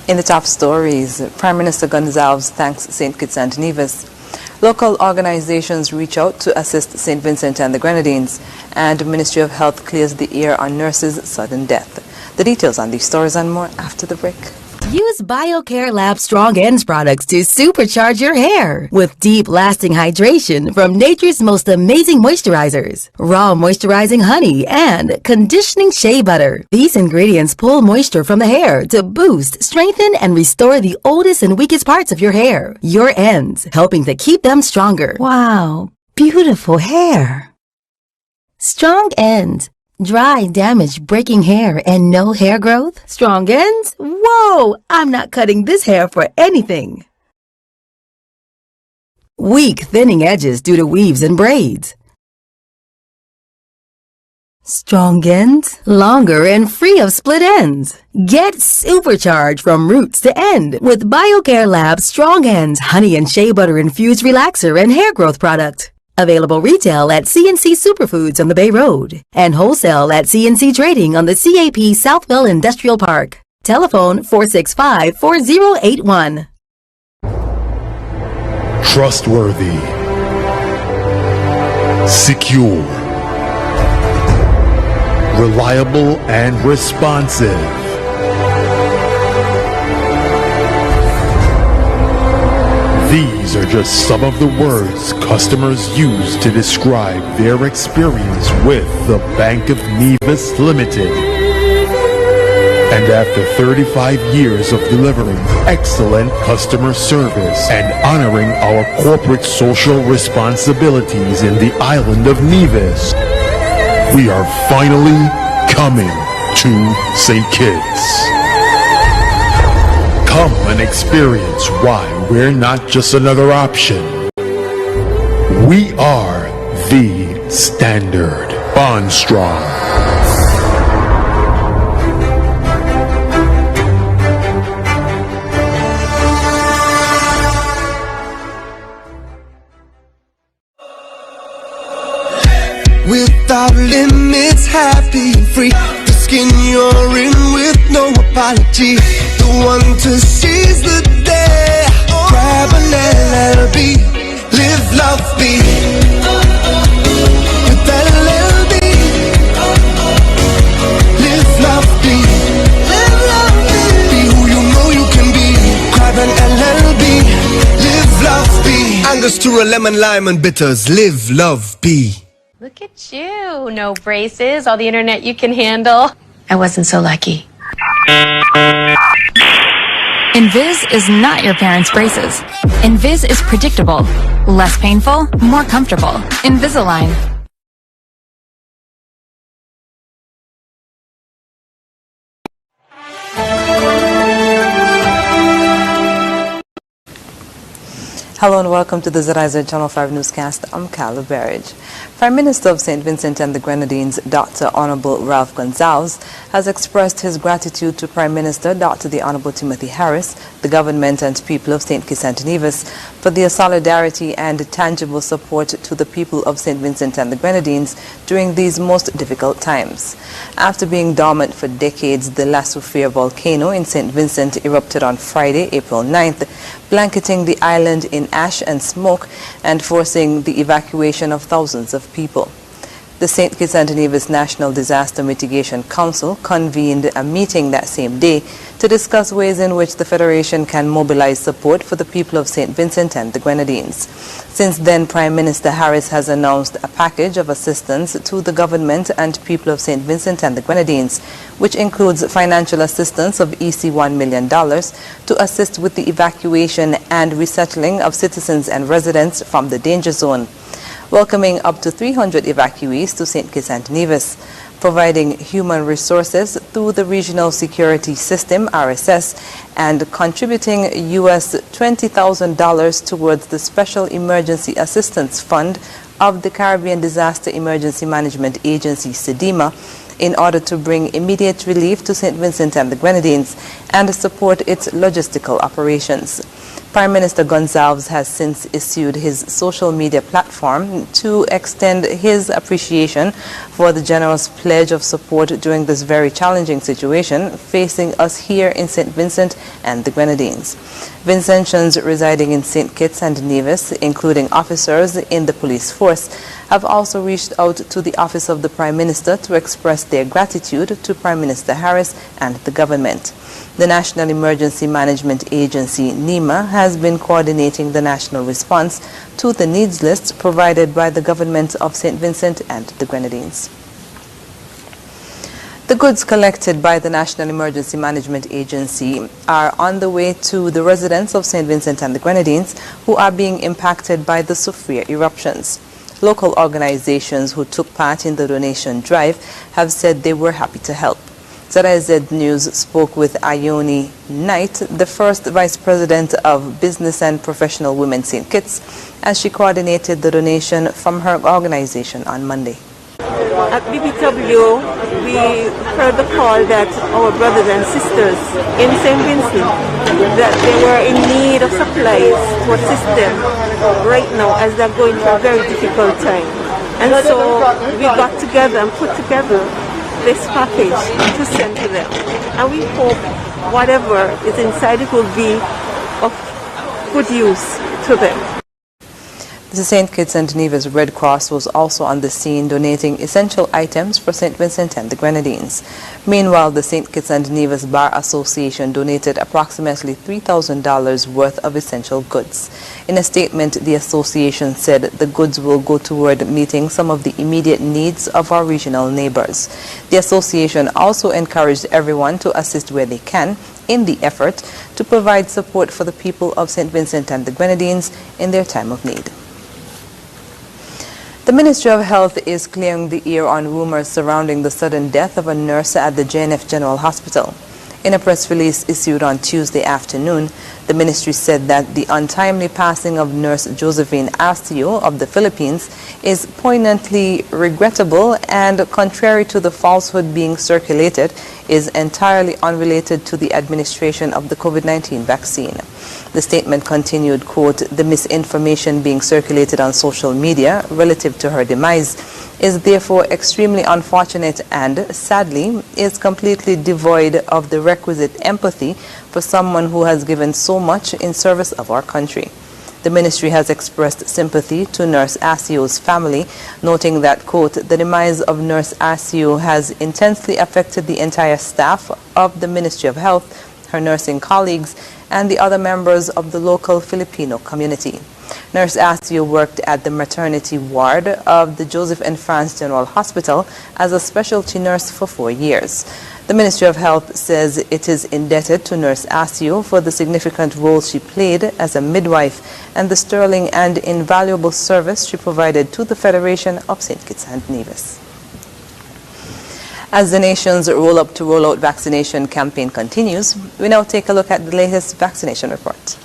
In the top stories, Prime Minister Gonzalez thanks St. Kitts and Nevis. Local organizations reach out to assist St. Vincent and the Grenadines, and Ministry of Health clears the air on nurses' sudden death. The details on these stories and more after the break. Use BioCare Lab Strong Ends products to supercharge your hair with deep lasting hydration from nature's most amazing moisturizers, raw moisturizing honey, and conditioning shea butter. These ingredients pull moisture from the hair to boost, strengthen, and restore the oldest and weakest parts of your hair, your ends, helping to keep them stronger. Wow, beautiful hair. Strong Ends. Dry, damaged, breaking hair and no hair growth? Strong ends? Whoa! I'm not cutting this hair for anything. Weak, thinning edges due to weaves and braids. Strong ends? Longer and free of split ends. Get supercharged from roots to end with BioCare Lab Strong Ends Honey and Shea Butter Infused Relaxer and Hair Growth Product. Available retail at CNC Superfoods on the Bay Road and wholesale at CNC Trading on the CAP Southwell Industrial Park. Telephone 465-4081. Trustworthy, secure, reliable, and responsive. These are just some of the words customers use to describe their experience with the Bank of Nevis Limited. And after 35 years of delivering excellent customer service and honoring our corporate social responsibilities in the island of Nevis, we are finally coming to St. Kitts. Come and experience why we're not just another option. We are the standard. Bond strong. Without limits, happy and free. The skin you're in with no apology. The one to seize the day. Grab an LLB. Live, love, be. With LLB. Live, love, be. Live, love, be. Be who you know you can be. Grab an LLB. Live, love, be. Angostura, lemon, lime, and bitters. Live, love, be. Look at you. No braces, all the internet you can handle. I wasn't so lucky. Invis is not your parents' braces. Invis is predictable, less painful, more comfortable. Invisalign. Hello and welcome to the ZIZ Channel 5 newscast. I'm Carla Berridge. Prime Minister of St. Vincent and the Grenadines, Dr. Honorable Ralph Gonzalez, has expressed his gratitude to Prime Minister Dr. the Honorable Timothy Harris, the government and people of St. Kitts and Nevis for their solidarity and tangible support to the people of St. Vincent and the Grenadines during these most difficult times. After being dormant for decades, the La Soufriere volcano in St. Vincent erupted on Friday, April 9th, blanketing the island in ash and smoke and forcing the evacuation of thousands of people. The St. Kitts and Nevis National Disaster Mitigation Council convened a meeting that same day to discuss ways in which the Federation can mobilize support for the people of St. Vincent and the Grenadines. Since then, Prime Minister Harris has announced a package of assistance to the government and people of St. Vincent and the Grenadines, which includes financial assistance of $1 million to assist with the evacuation and resettling of citizens and residents from the danger zone, welcoming up to 300 evacuees to St. Kitts and Nevis, providing human resources through the Regional Security System, RSS, and contributing US $20,000 towards the Special Emergency Assistance Fund of the Caribbean Disaster Emergency Management Agency, SEDEMA, in order to bring immediate relief to St. Vincent and the Grenadines and support its logistical operations. Prime Minister Gonsalves has since issued his social media platform to extend his appreciation for the generous pledge of support during this very challenging situation facing us here in St. Vincent and the Grenadines. Vincentians residing in St. Kitts and Nevis, including officers in the police force, have also reached out to the Office of the Prime Minister to express their gratitude to Prime Minister Harris and the government. The National Emergency Management Agency, NEMA, has been coordinating the national response to the needs list provided by the government of St. Vincent and the Grenadines. The goods collected by the National Emergency Management Agency are on the way to the residents of St. Vincent and the Grenadines who are being impacted by the Sophia eruptions. Local organizations who took part in the donation drive have said they were happy to help. ZIZ News spoke with Ione Knight, the first Vice President of Business and Professional Women St. Kitts, as she coordinated the donation from her organization on Monday. At BBW, we heard the call that our brothers and sisters in St. Vincent, that they were in need of supplies to assist them right now as they're going through a very difficult time. And so we got together and put together this package to send to them. And we hope whatever is inside it will be of good use to them. The St. Kitts and Nevis Red Cross was also on the scene donating essential items for St. Vincent and the Grenadines. Meanwhile, the St. Kitts and Nevis Bar Association donated approximately $3,000 worth of essential goods. In a statement, the association said the goods will go toward meeting some of the immediate needs of our regional neighbors. The association also encouraged everyone to assist where they can in the effort to provide support for the people of St. Vincent and the Grenadines in their time of need. The Ministry of Health is clearing the air on rumors surrounding the sudden death of a nurse at the JNF General Hospital. In a press release issued on Tuesday afternoon, the ministry said that the untimely passing of Nurse Josephine Asio of the Philippines is poignantly regrettable and, contrary to the falsehood being circulated, is entirely unrelated to the administration of the COVID-19 vaccine. The statement continued, quote, "The misinformation being circulated on social media relative to her demise is therefore extremely unfortunate and, sadly, is completely devoid of the requisite empathy for someone who has given so much in service of our country." The ministry has expressed sympathy to Nurse Asio's family, noting that, quote, "The demise of Nurse Asio has intensely affected the entire staff of the Ministry of Health, her nursing colleagues, and the other members of the local Filipino community." Nurse Asio worked at the maternity ward of the Joseph and France General Hospital as a specialty nurse for 4 years. The Ministry of Health says it is indebted to Nurse Asio for the significant role she played as a midwife and the sterling and invaluable service she provided to the Federation of St. Kitts and Nevis. As the nation's Roll Up to Roll Out vaccination campaign continues, we now take a look at the latest vaccination report.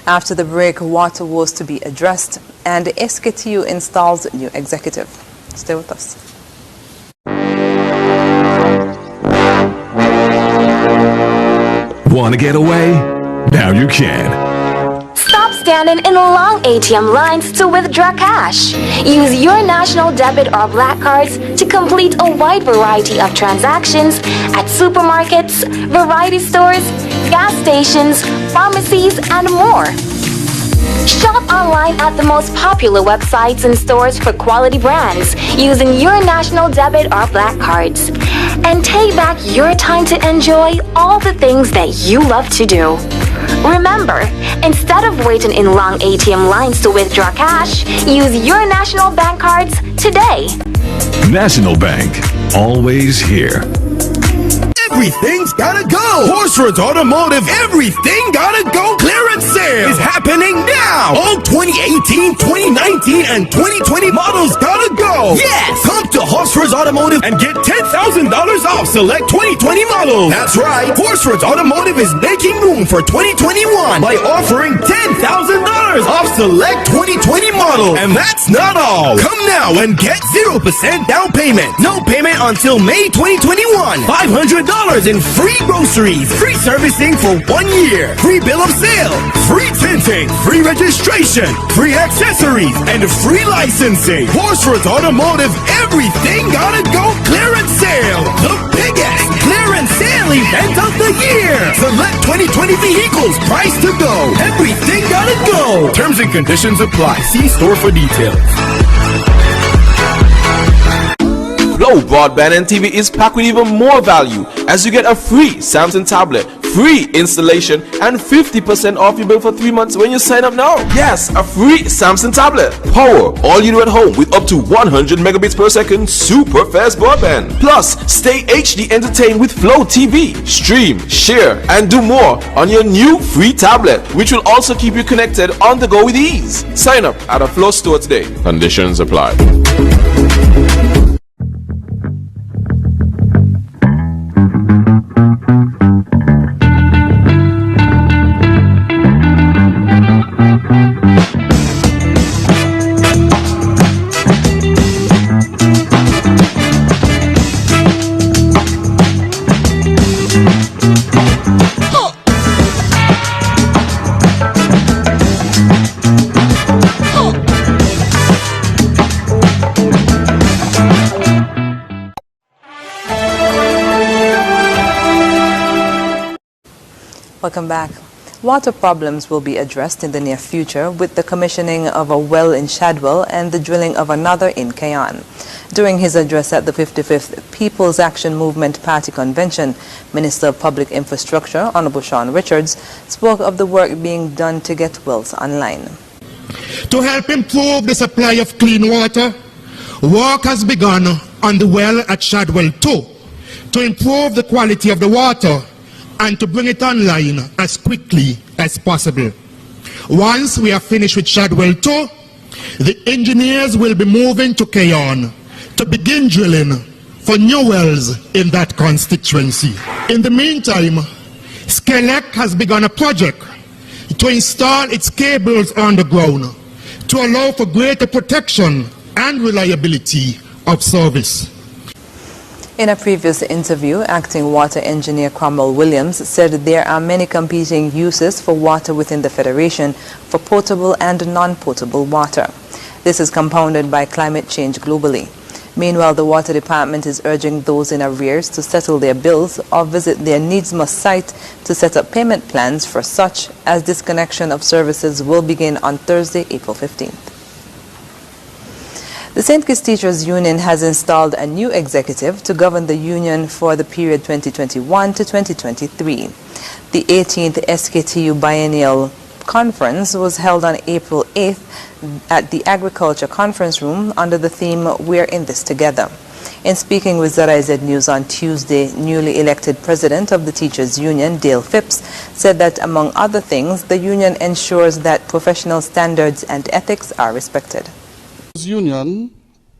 After the break, water woes to be addressed, and SKTU installs new executive. Stay with us. Want to get away? Now you can. Stop standing in long ATM lines to withdraw cash. Use your national debit or black cards to complete a wide variety of transactions at supermarkets, variety stores, gas stations, pharmacies, and more. Shop online at the most popular websites and stores for quality brands using your national debit or black cards. And take back your time to enjoy all the things that you love to do. Remember, instead of waiting in long ATM lines to withdraw cash, use your national bank cards today. National Bank, always here. everything's gotta go. Horsford's Automotive, everything gotta go clearance sale is happening now. All 2018, 2019, and 2020 models gotta go. Yes, come to Horsford's Automotive and get $10,000 off select 2020 models. That's right, Horsford's Automotive is making room for 2021 by offering $10,000 off select 2020 models. And that's not all. Come now and get 0% down payment. No payment until May 2021. $500 in free groceries, free servicing for 1 year, free bill of sale, free tinting, free registration, free accessories, and free licensing. Horsford's Automotive, everything gotta go clearance sale. The biggest clearance sale event of the year. Select 2020 vehicles, price to go. Everything gotta go. Terms and conditions apply. See store for details. Flow Broadband and TV is packed with even more value as you get a free Samsung tablet, free installation, and 50% off your bill for 3 months when you sign up now. Yes, a free Samsung tablet. Power all you do at home with up to 100 megabits per second super fast broadband. Plus, stay HD entertained with Flow TV. Stream, share, and do more on your new free tablet, which will also keep you connected on the go with ease. Sign up at a Flow store today. Conditions apply. Welcome back. Water problems will be addressed in the near future with the commissioning of a well in Shadwell and the drilling of another in Kayan. During his address at the 55th People's Action Movement Party Convention, Minister of Public Infrastructure, Honorable Sean Richards, spoke of the work being done to get wells online. To help improve the supply of clean water, work has begun on the well at Shadwell 2 to improve the quality of the water and to bring it online as quickly as possible. Once we are finished with Shadwell 2, the engineers will be moving to Kayan to begin drilling for new wells in that constituency. In the meantime, Skelec has begun a project to install its cables underground to allow for greater protection and reliability of service. In a previous interview, acting water engineer Cromwell Williams said there are many competing uses for water within the Federation for potable and non-potable water. This is compounded by climate change globally. Meanwhile, the Water Department is urging those in arrears to settle their bills or visit their Needs Must site to set up payment plans for such, as disconnection of services will begin on Thursday, April 15th. The St. Kitts Teachers Union has installed a new executive to govern the union for the period 2021 to 2023. The 18th SKTU Biennial Conference was held on April 8th at the Agriculture Conference Room under the theme, We're in This Together. In speaking with ZIZ News on Tuesday, newly elected president of the Teachers Union, Dale Phipps, said that, among other things, the union ensures that professional standards and ethics are respected. The union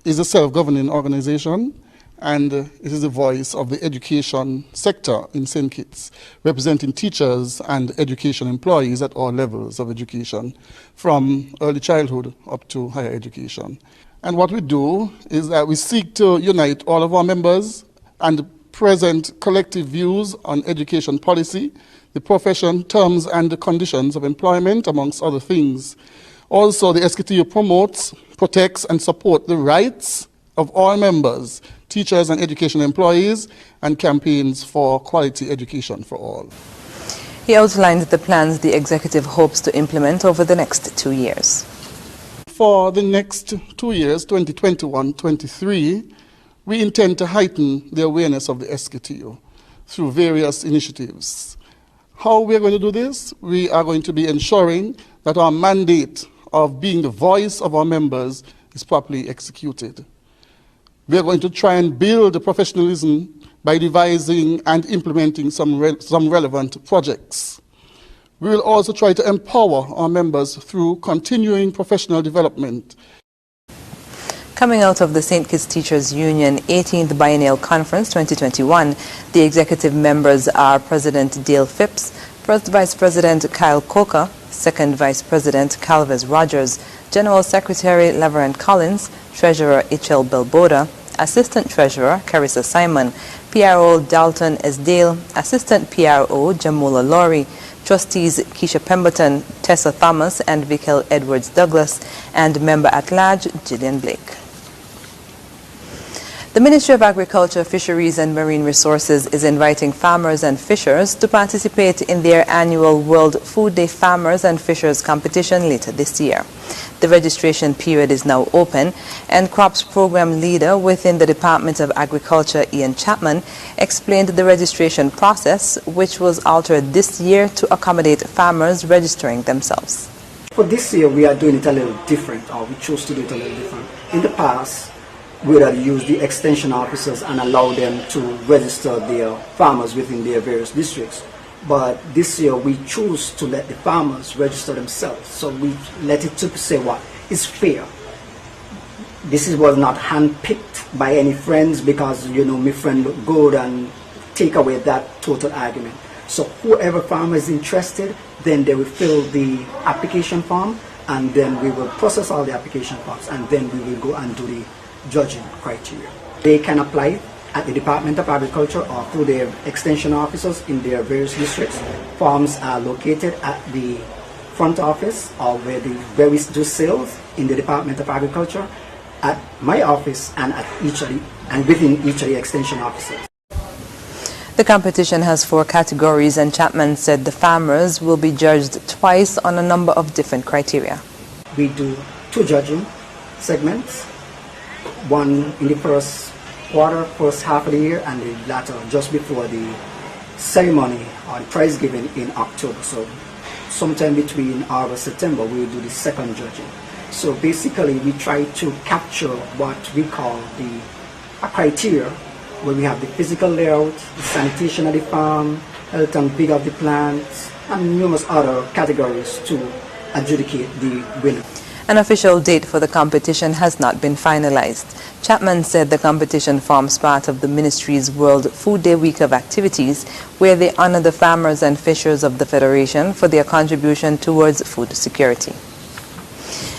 is a self-governing organization, and it is the voice of the education sector in St. Kitts, representing teachers and education employees at all levels of education, from early childhood up to higher education. And what we do is that we seek to unite all of our members and present collective views on education policy, the profession, terms and conditions of employment, amongst other things. Also, the SKTU promotes, protects and supports the rights of all members, teachers and education employees, and campaigns for quality education for all. He outlined the plans the executive hopes to implement over the next 2 years. For the next 2 years, 2021-23, we intend to heighten the awareness of the SKTU through various initiatives. How we are going to do this? We are going to be ensuring that our mandate of being the voice of our members is properly executed. We are going to try and build the professionalism by devising and implementing some relevant projects. We will also try to empower our members through continuing professional development. Coming out of the St. Kitts Teachers Union 18th Biennial Conference 2021, the executive members are President Dale Phipps, First Vice President Kyle Coker, Second Vice President Calvez Rogers, General Secretary Laverent Collins, Treasurer Ichel Belboda, Assistant Treasurer Carissa Simon, PRO Dalton Esdale, Assistant PRO Jamula Laurie, Trustees Keisha Pemberton, Tessa Thomas, and Vikel Edwards Douglas, and Member-at-Large Gillian Blake. The Ministry of Agriculture, Fisheries and Marine Resources is inviting farmers and fishers to participate in their annual World Food Day Farmers and Fishers competition later this year. The registration period is now open, and Crops Program Leader within the Department of Agriculture, Ian Chapman, explained the registration process, which was altered this year to accommodate farmers registering themselves. For this year, we are doing it a little different, or we chose to do it a little different. In the past, we would have used the extension officers and allow them to register their farmers within their various districts. But this year we choose to let the farmers register themselves. So we let it to say what is fair. This was not handpicked by any friends because, you know, my friend look good and take away that total argument. So whoever farmer is interested, then they will fill the application form, and then we will process all the application forms, and then we will go and do the judging criteria. They can apply at the Department of Agriculture or through their extension officers in their various districts. Forms are located at the front office or where we do sales in the Department of Agriculture, at my office, and at within each of the extension offices. The competition has 4 categories, and Chapman said the farmers will be judged twice on a number of different criteria. We do 2 judging segments, one in the first quarter, first half of the year, and the latter just before the ceremony or the prize giving in October. So sometime between August, September, we will do the second judging. So basically we try to capture what we call a criteria, where we have the physical layout, the sanitation of the farm, health and vigor of the plants, and numerous other categories to adjudicate the winner. An official date for the competition has not been finalized. Chapman said the competition forms part of the ministry's World Food Day week of activities, where they honor the farmers and fishers of the Federation for their contribution towards food security.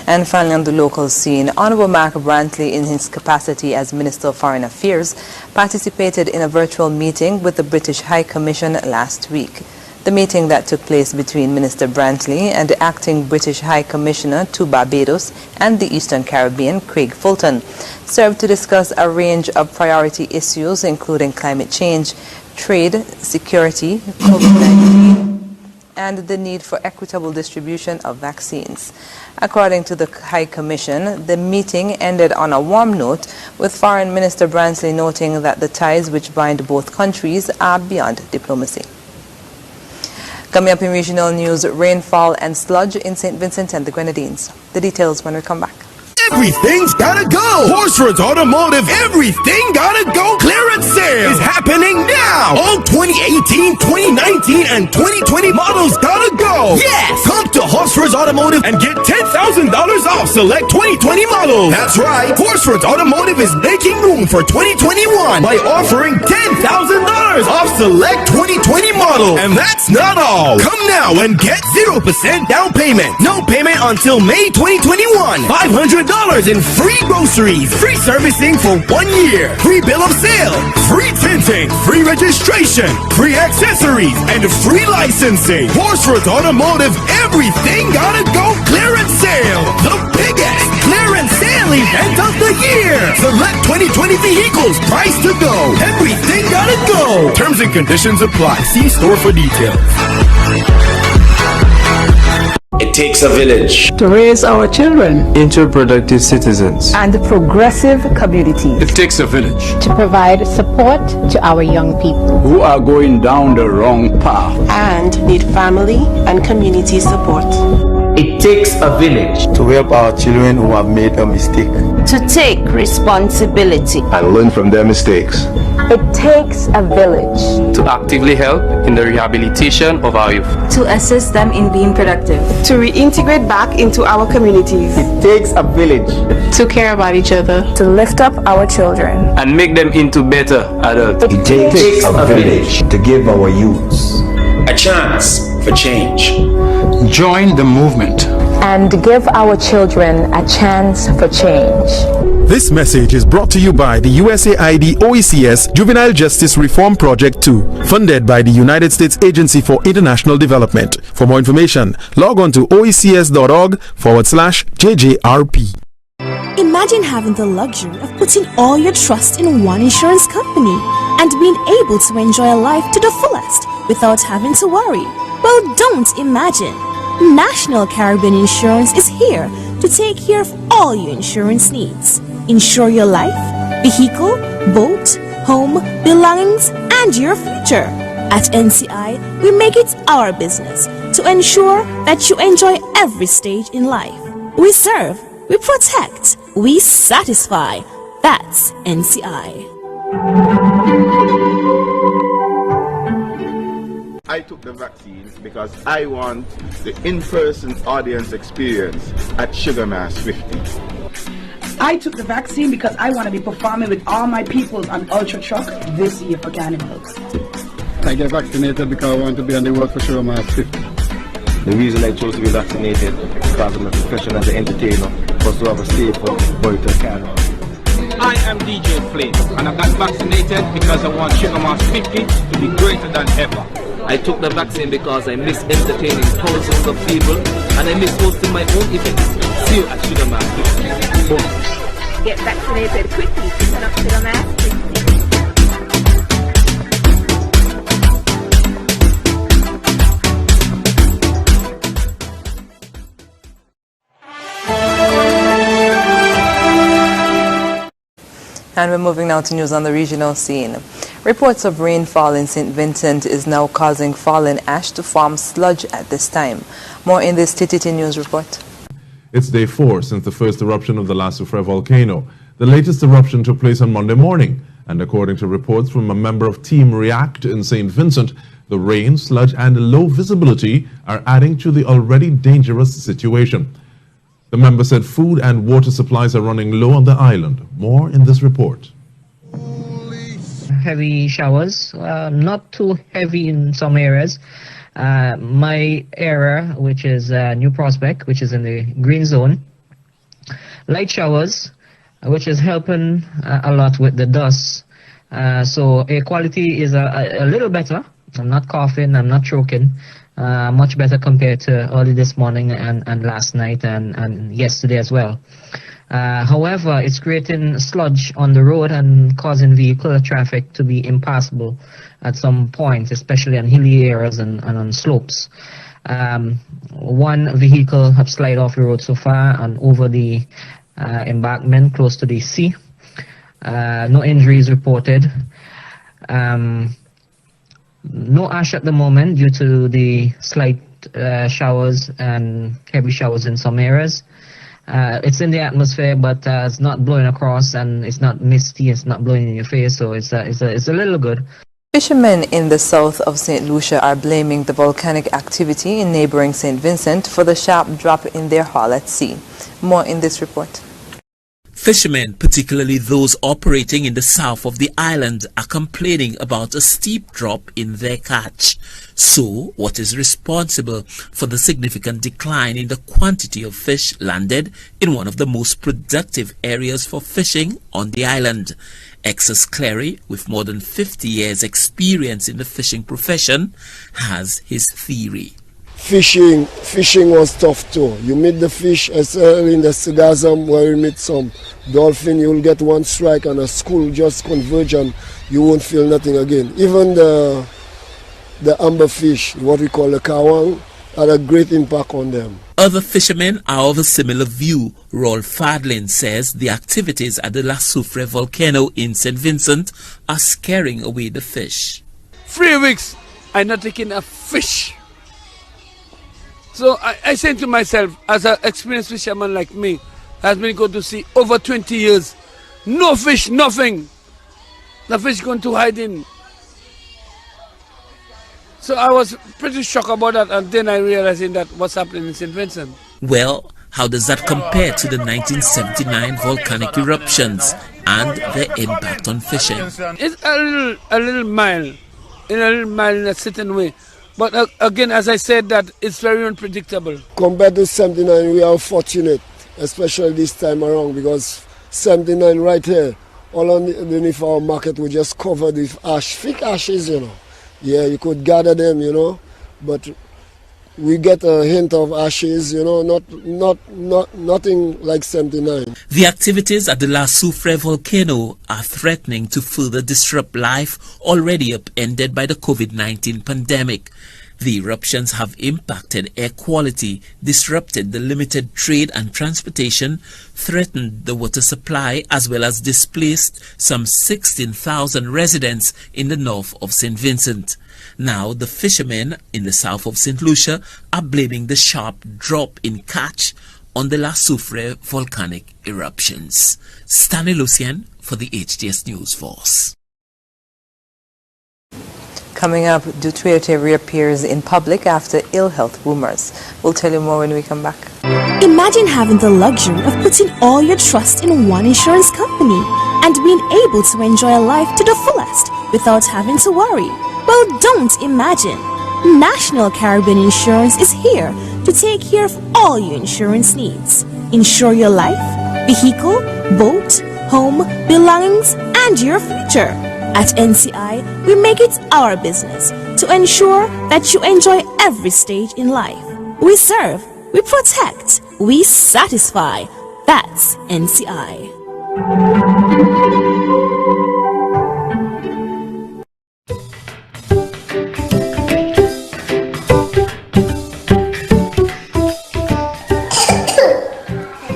And finally, on the local scene, Honorable Mark Brantley, in his capacity as Minister of Foreign Affairs, participated in a virtual meeting with the British High Commission last week. The meeting that took place between Minister Brantley and the acting British High Commissioner to Barbados and the Eastern Caribbean, Craig Fulton, served to discuss a range of priority issues including climate change, trade, security, COVID-19, and the need for equitable distribution of vaccines. According to the High Commission, the meeting ended on a warm note, with Foreign Minister Brantley noting that the ties which bind both countries are beyond diplomacy. Coming up in regional news, rainfall and sludge in St. Vincent and the Grenadines. The details when we come back. Everything's gotta go! Horsford's Automotive, everything gotta go! Clearance sale is happening now! All 2018, 2019, and 2020 models gotta go! Yes! Come to Horsford's Automotive and get $10,000 off select 2020 models! That's right! Horsford's Automotive is making room for 2021 by offering $10,000 off select 2020 models! And that's not all! Come now and get 0% down payment! No payment until May 2021! $500 in free groceries, free servicing for 1 year, free bill of sale, free tinting, free registration, free accessories, and free licensing. Horsford Automotive, everything gotta go clearance sale. The biggest clearance sale event of the year. Select 2020 vehicles, price to go. Everything gotta go. Terms and conditions apply. See store for details. It takes a village to raise our children into productive citizens and progressive communities. It takes a village To provide support to our young people who are going down the wrong path and need family and community support. It takes a village to help our children who have made a mistake, to take responsibility and learn from their mistakes. It takes a village to actively help in the rehabilitation of our youth, to assist them in being productive, to reintegrate back into our communities. It takes a village to care about each other, to lift up our children and make them into better adults. It takes a village to give our youths a chance for change. Join the movement and give our children a chance for change. This message is brought to you by the USAID OECS Juvenile Justice Reform Project 2, funded by the United States Agency for International Development. For more information, log on to oecs.org/JJRP. Imagine having the luxury of putting all your trust in one insurance company and being able to enjoy a life to the fullest without having to worry. Well, don't imagine. National Caribbean Insurance is here to take care of all your insurance needs. Insure your life, vehicle, boat, home, belongings, and your future. At NCI, we make it our business to ensure that you enjoy every stage in life. We serve, we protect, we satisfy. That's NCI. I took the vaccines because I want the in-person audience experience at Sugar Mass 50. I took the vaccine because I want to be performing with all my peoples on Ultra Truck this year for Carnivals. I get vaccinated because I want to be on the road for Sugar Mass 50. The reason I chose to be vaccinated because I'm a professional as an entertainer, was to have a safer boy to carnival. I am DJ Flame, and I got vaccinated because I want Sugar Mass 50 to be greater than ever. I took the vaccine because I miss entertaining thousands of people and I miss hosting my own events. See you at Sugar Mass 50. Boom. Get vaccinated quickly to set up Sugar Mass 50. And we're moving now to news on the regional scene. Reports of rainfall in St. Vincent is now causing fallen ash to form sludge at this time. More in this TTT News report. It's day 4 since the first eruption of the La Soufrière volcano. The latest eruption took place on Monday morning, and according to reports from a member of Team React in St. Vincent, the rain, sludge and low visibility are adding to the already dangerous situation. The member said food and water supplies are running low on the island. More in this report. Heavy showers, not too heavy in some areas. My area, which is New Prospect, which is in the green zone, light showers, which is helping a lot with the dust. So air quality is a little better. I'm not coughing, I'm not choking. Much better compared to early this morning and last night and yesterday as well. However, it's creating sludge on the road and causing vehicular traffic to be impassable at some points, especially on hilly areas and on slopes. One vehicle have slid off the road so far and over the embankment close to the sea. No injuries reported. No ash at the moment due to the slight showers and heavy showers in some areas. It's in the atmosphere, but it's not blowing across, and it's not misty. It's not blowing in your face, so it's a little good. Fishermen in the south of St. Lucia are blaming the volcanic activity in neighboring St. Vincent for the sharp drop in their haul at sea. More in this report. Fishermen, particularly those operating in the south of the island, are complaining about a steep drop in their catch. So, what is responsible for the significant decline in the quantity of fish landed in one of the most productive areas for fishing on the island? Exus Clary, with more than 50 years' experience in the fishing profession, has his theory. Fishing was tough too. You meet the fish as early in the Sagazam where you meet some dolphin, you will get one strike and a school just converge and you won't feel nothing again. Even the amber fish, what we call the kawang, had a great impact on them. Other fishermen are of a similar view. Rolf Fadlin says the activities at the La Soufrière volcano in St. Vincent are scaring away the fish. 3 weeks, I'm not taking a fish. So I say to myself, as an experienced fisherman like me, has been going to sea over 20 years, no fish, nothing. The fish going to hide in. So I was pretty shocked about that, and then I realized that what's happening in St. Vincent. Well, how does that compare to the 1979 volcanic eruptions and their impact on fishing? It's a little mild, in a certain way. But again, as I said, that it's very unpredictable. Compared to 79, we are fortunate, especially this time around, because 79 right here, all underneath our market, we just covered with ash, thick ashes, you know. Yeah, you could gather them, you know, but we get a hint of ashes, you know, nothing like 79. The activities at the La Soufre volcano are threatening to further disrupt life already upended by the COVID-19 pandemic. The eruptions have impacted air quality, disrupted the limited trade and transportation, threatened the water supply, as well as displaced some 16,000 residents in the north of St. Vincent. Now, the fishermen in the south of St. Lucia are blaming the sharp drop in catch on the La Soufre volcanic eruptions. Stanley Lucien for the HTS News Force. Coming up, Duterte reappears in public after ill health rumors. We'll tell you more when we come back. Imagine having the luxury of putting all your trust in one insurance company and being able to enjoy life to the fullest without having to worry. Well, don't imagine. National Caribbean Insurance is here to take care of all your insurance needs. Insure your life, vehicle, boat, home, belongings, and your future. At NCI, we make it our business to ensure that you enjoy every stage in life. We serve, we protect, we satisfy. That's NCI.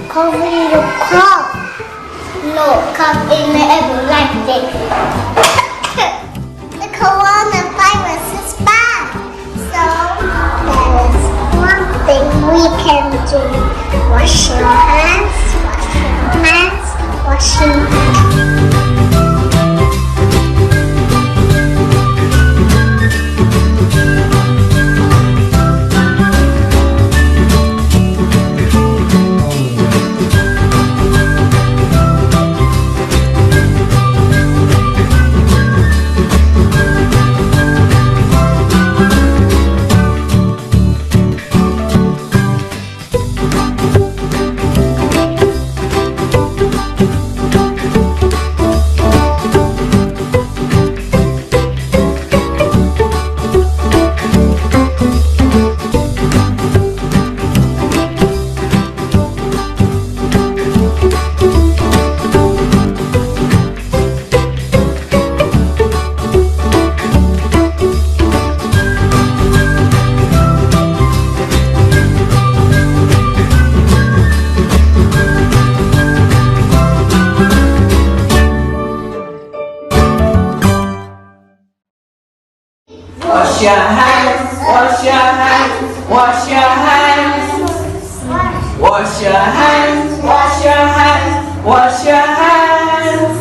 Covering the crop. No, come in the everlasting. The coronavirus is bad. So there is one thing we can do. Wash your hands, wash your hands, wash your hands. Wash your hands, wash your hands, wash your hands. Wash your hands, wash your hands, wash your hands.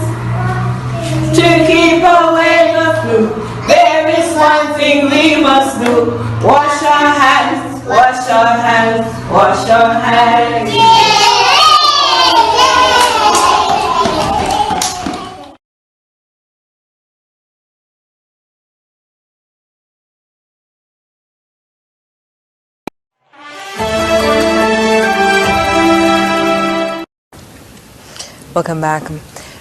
To keep away the flu, there is one thing we must do. Wash our hands, wash our hands, wash our hands. Welcome back.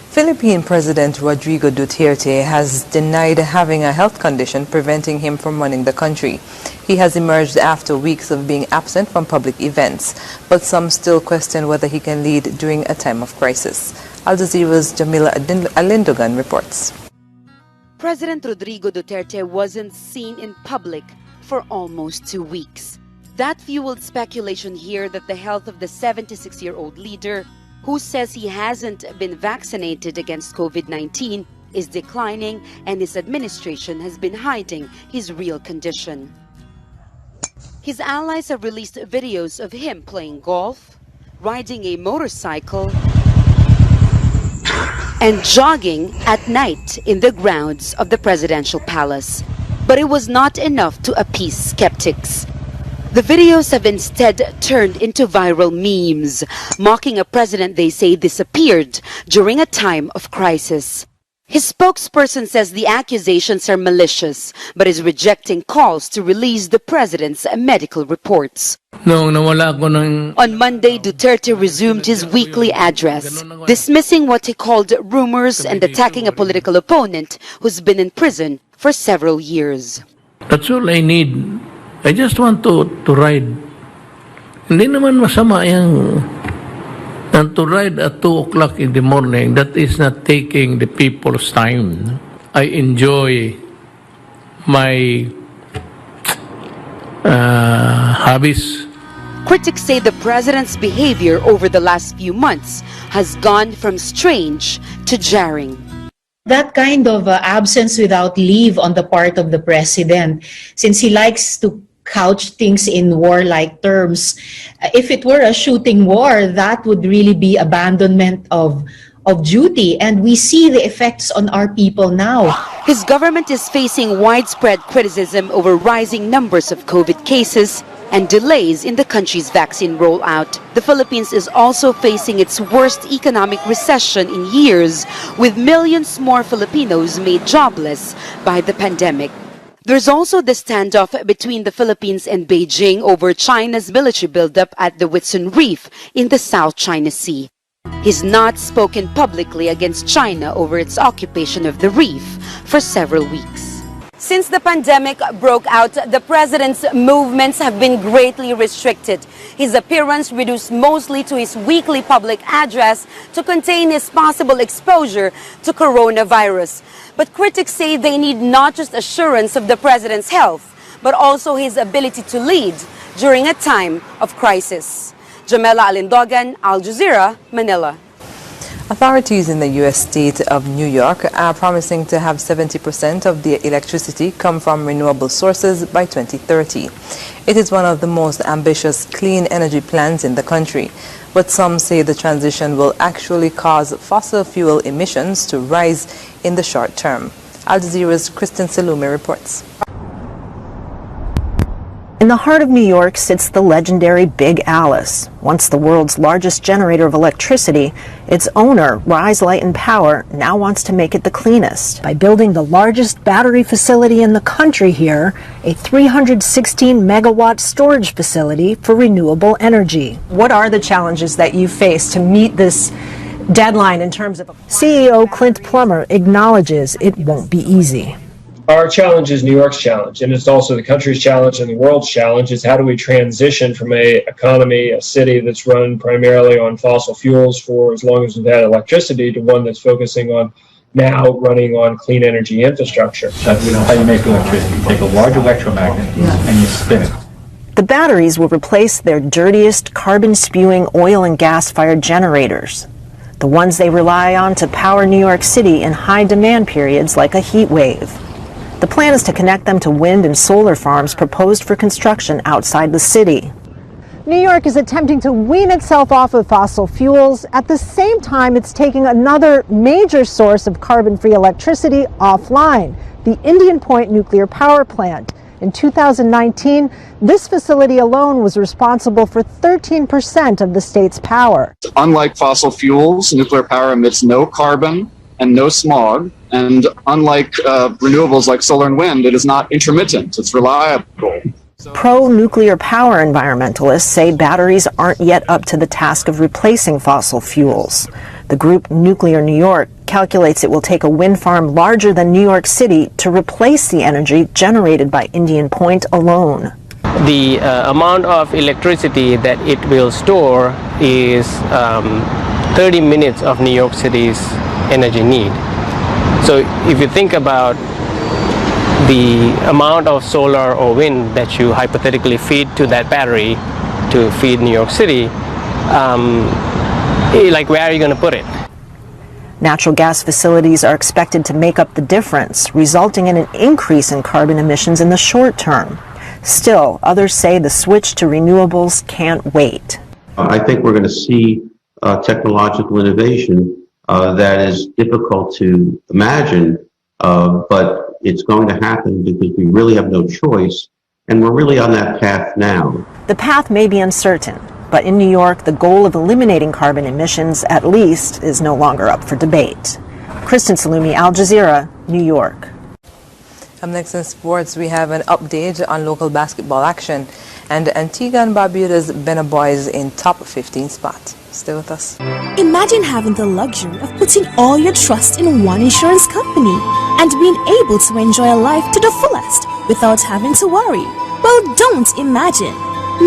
Philippine President Rodrigo Duterte has denied having a health condition preventing him from running the country. He has emerged after weeks of being absent from public events, but some still question whether he can lead during a time of crisis. Al Jazeera's Jamila Alindogan reports. President Rodrigo Duterte wasn't seen in public for almost 2 weeks. That fueled speculation here that the health of the 76-year-old leader, who says he hasn't been vaccinated against COVID-19, is declining, and his administration has been hiding his real condition. His allies have released videos of him playing golf, riding a motorcycle, and jogging at night in the grounds of the presidential palace. But it was not enough to appease skeptics. The videos have instead turned into viral memes, mocking a president they say disappeared during a time of crisis. His spokesperson says the accusations are malicious, but is rejecting calls to release the president's medical reports. On Monday, Duterte resumed his weekly address, dismissing what he called rumors and attacking a political opponent who's been in prison for several years. That's all I need. I just want to ride. Hindi naman masama yung and to ride at 2 o'clock in the morning. That is not taking the people's time. I enjoy my hobbies. Critics say the president's behavior over the last few months has gone from strange to jarring. That kind of absence without leave on the part of the president, since he likes to couch things in warlike terms. If it were a shooting war, that would really be abandonment of duty, and we see the effects on our people now. His government is facing widespread criticism over rising numbers of COVID cases and delays in the country's vaccine rollout. The Philippines is also facing its worst economic recession in years, with millions more Filipinos made jobless by the pandemic. There's also the standoff between the Philippines and Beijing over China's military buildup at the Whitsun Reef in the South China Sea. He's not spoken publicly against China over its occupation of the reef for several weeks. Since the pandemic broke out, the president's movements have been greatly restricted. His appearance reduced mostly to his weekly public address to contain his possible exposure to coronavirus. But critics say they need not just assurance of the president's health, but also his ability to lead during a time of crisis. Jamela Alindogan, Al Jazeera, Manila. Authorities in the U.S. state of New York are promising to have 70% of their electricity come from renewable sources by 2030. It is one of the most ambitious clean energy plans in the country, but some say the transition will actually cause fossil fuel emissions to rise in the short term. Al Jazeera's Kristen Salumi reports. In the heart of New York sits the legendary Big Alice. Once the world's largest generator of electricity, its owner, Rise Light and Power, now wants to make it the cleanest by building the largest battery facility in the country here, a 316 megawatt storage facility for renewable energy. What are the challenges that you face to meet this deadline in terms of... CEO Clint Plummer acknowledges it won't be easy. Our challenge is New York's challenge, and it's also the country's challenge and the world's challenge, is how do we transition from an economy, a city that's run primarily on fossil fuels for as long as we've had electricity, to one that's focusing on now running on clean energy infrastructure. You know how you make electricity. You take a large electromagnet and you spin it. The batteries will replace their dirtiest carbon-spewing oil and gas-fired generators, the ones they rely on to power New York City in high-demand periods like a heat wave. The plan is to connect them to wind and solar farms proposed for construction outside the city. New York is attempting to wean itself off of fossil fuels. At the same time, it's taking another major source of carbon-free electricity offline, the Indian Point nuclear power plant. In 2019, this facility alone was responsible for 13% of the state's power. Unlike fossil fuels, nuclear power emits no carbon and no smog. And unlike renewables like solar and wind, it is not intermittent, it's reliable. Pro-nuclear power environmentalists say batteries aren't yet up to the task of replacing fossil fuels. The group Nuclear New York calculates it will take a wind farm larger than New York City to replace the energy generated by Indian Point alone. The amount of electricity that it will store is 30 minutes of New York City's energy need. So if you think about the amount of solar or wind that you hypothetically feed to that battery to feed New York City, like where are you going to put it? Natural gas facilities are expected to make up the difference, resulting in an increase in carbon emissions in the short term. Still, others say the switch to renewables can't wait. I think we're going to see technological innovation that is difficult to imagine, but it's going to happen because we really have no choice, and we're really on that path now. The path may be uncertain, but in New York, the goal of eliminating carbon emissions, at least, is no longer up for debate. Kristen Salumi, Al Jazeera, New York. Up next in sports, we have an update on local basketball action and Antigua and Barbuda's Benna Boys in top 15 spot. Stay with us. Imagine having the luxury of putting all your trust in one insurance company and being able to enjoy a life to the fullest without having to worry. Well, don't imagine.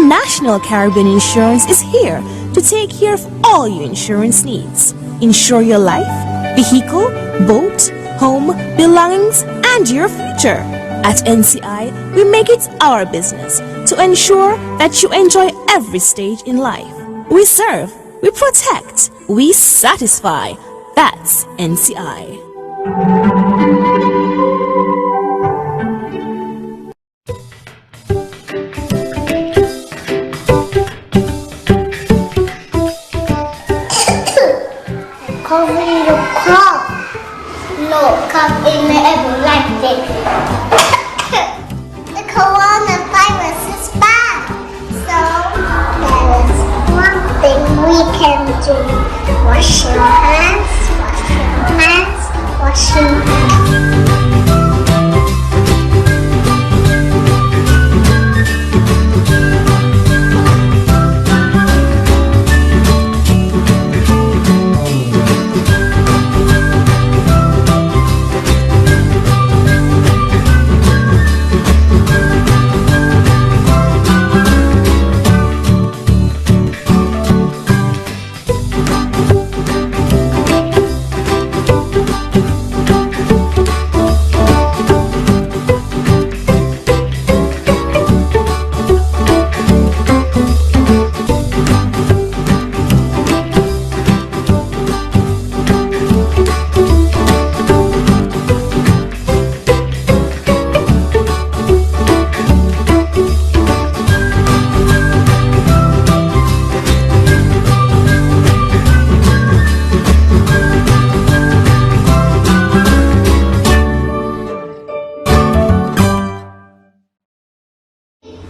National Caribbean Insurance is here to take care of all your insurance needs. Insure your life, vehicle, boat, home, belongings, and your future. At NCI, we make it our business to ensure that you enjoy every stage in life. We serve, we protect, we satisfy. That's NCI. Covering the crop. Look up in the air like this. The coronavirus is bad. So there is one thing we can do. Wash your hands, wash your hands, wash your hands.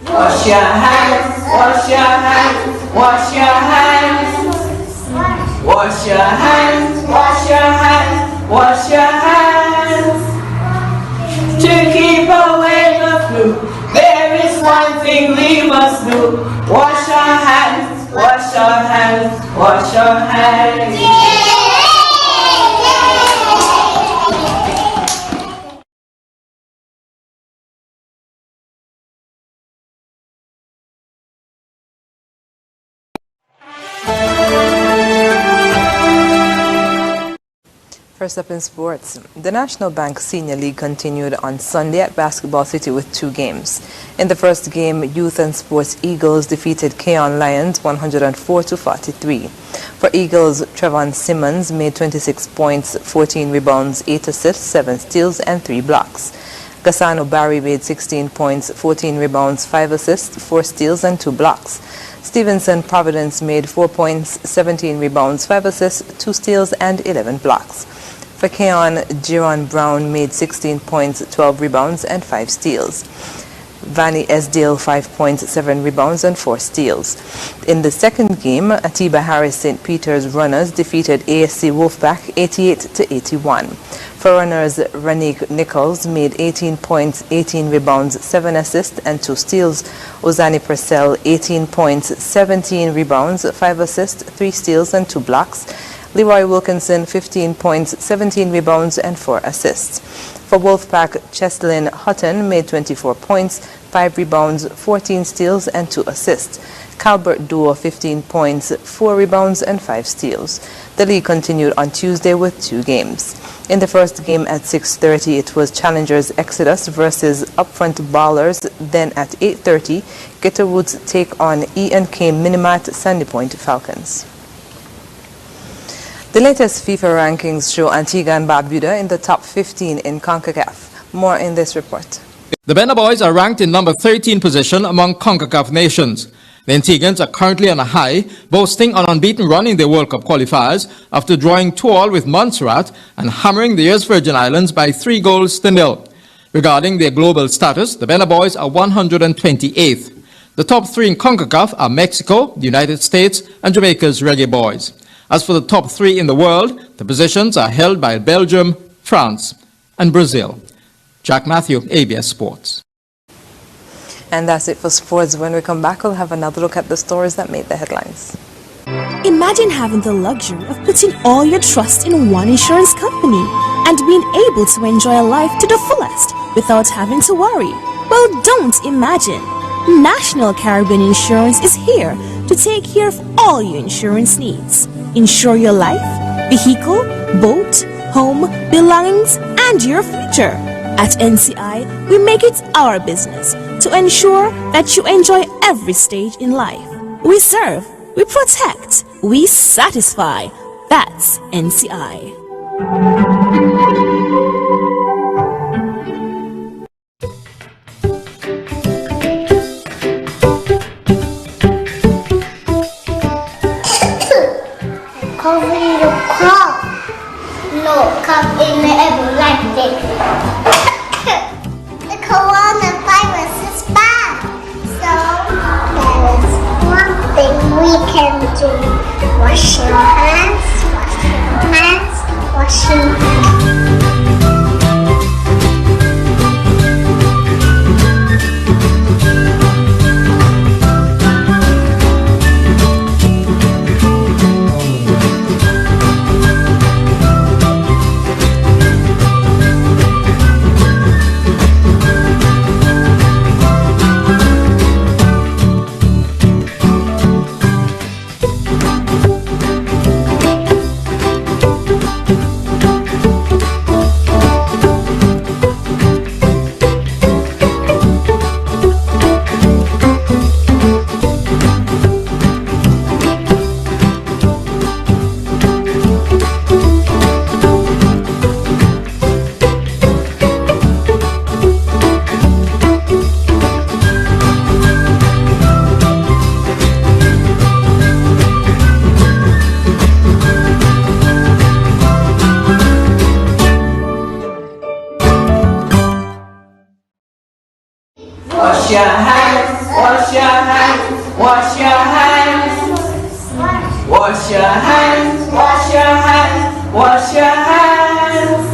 Wash your hands, wash your hands, wash your hands. Wash your hands, wash your hands, wash your hands. To keep away the flu, there is one thing we must do. Wash our hands, wash our hands, wash our hands. First up in sports, the National Bank Senior League continued on Sunday at Basketball City with 2 games. In the first game, Youth and Sports Eagles defeated Keon Lions 104-43. For Eagles, Trevon Simmons made 26 points, 14 rebounds, 8 assists, 7 steals, and 3 blocks. Gassano Barry made 16 points, 14 rebounds, 5 assists, 4 steals, and 2 blocks. Stevenson Providence made 4 points, 17 rebounds, 5 assists, 2 steals, and 11 blocks. For Keon, Jiron Brown made 16 points, 12 rebounds, and 5 steals. Vanny Esdale 5 points, 7 rebounds, and 4 steals. In the second game, Atiba Harris St. Peter's Runners defeated ASC Wolfpack 88-81. For Runners, Ranique Nichols made 18 points, 18 rebounds, 7 assists, and 2 steals. Ozani Purcell 18 points, 17 rebounds, 5 assists, 3 steals, and 2 blocks. Leroy Wilkinson 15 points, 17 rebounds, and 4 assists. For Wolfpack, Cheslin Hutton made 24 points, 5 rebounds, 14 steals, and 2 assists. Calbert Duo 15 points, 4 rebounds, and 5 steals. The league continued on Tuesday with 2 games. In the first game at 6:30, it was Challengers Exodus versus Upfront Ballers. Then at 8:30, Getter Woods take on E&K Minimat Sandy Point Falcons. The latest FIFA rankings show Antigua and Barbuda in the top 15 in CONCACAF. More in this report. The Bena Boys are ranked in number 13 position among CONCACAF nations. The Antiguans are currently on a high, boasting an unbeaten run in their World Cup qualifiers after drawing 2-2 with Montserrat and hammering the US Virgin Islands by 3-0. Regarding their global status, the Bena Boys are 128th. The top three in CONCACAF are Mexico, the United States, and Jamaica's Reggae Boys. As for the top three in the world, the positions are held by Belgium, France, and Brazil. Jack Matthew, ABS Sports. And that's it for sports. When we come back, we'll have another look at the stories that made the headlines. Imagine having the luxury of putting all your trust in one insurance company and being able to enjoy a life to the fullest without having to worry. Well, don't imagine. National Caribbean Insurance is here to take care of all your insurance needs. Insure your life, vehicle, boat, home, belongings, and your future. At NCI, we make it our business to ensure that you enjoy every stage in life. We serve, we protect, we satisfy. That's NCI. Covering the crop. No, cup in the everlasting. The coronavirus is bad. So there is one thing we can do. Wash your hands, wash your hands, wash your hands. Wash your hands, wash your hands, wash your hands. Wash your hands, wash your hands, wash your hands.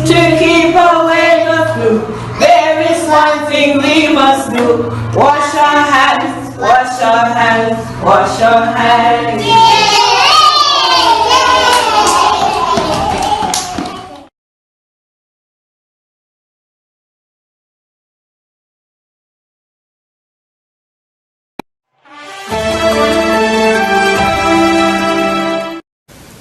To keep away the flu, there is one thing we must do. Wash our hands, wash our hands, wash our hands.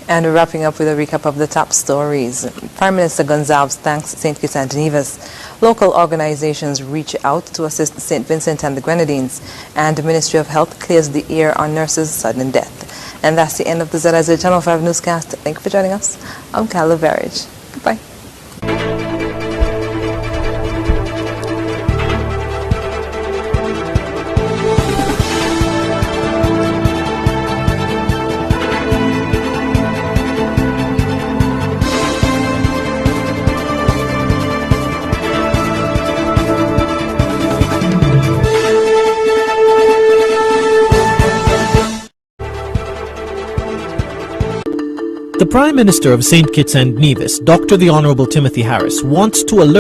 And we're wrapping up with a recap of the top stories. Prime Minister Gonzalez thanks St. Kitts and Nevis. Local organizations reach out to assist St. Vincent and the Grenadines. And the Ministry of Health clears the air on nurses' sudden death. And that's the end of the ZIZ Channel 5 newscast. Thank you for joining us. I'm Carla Barrage. Goodbye. The Prime Minister of St. Kitts and Nevis, Dr. the Honorable Timothy Harris, wants to alert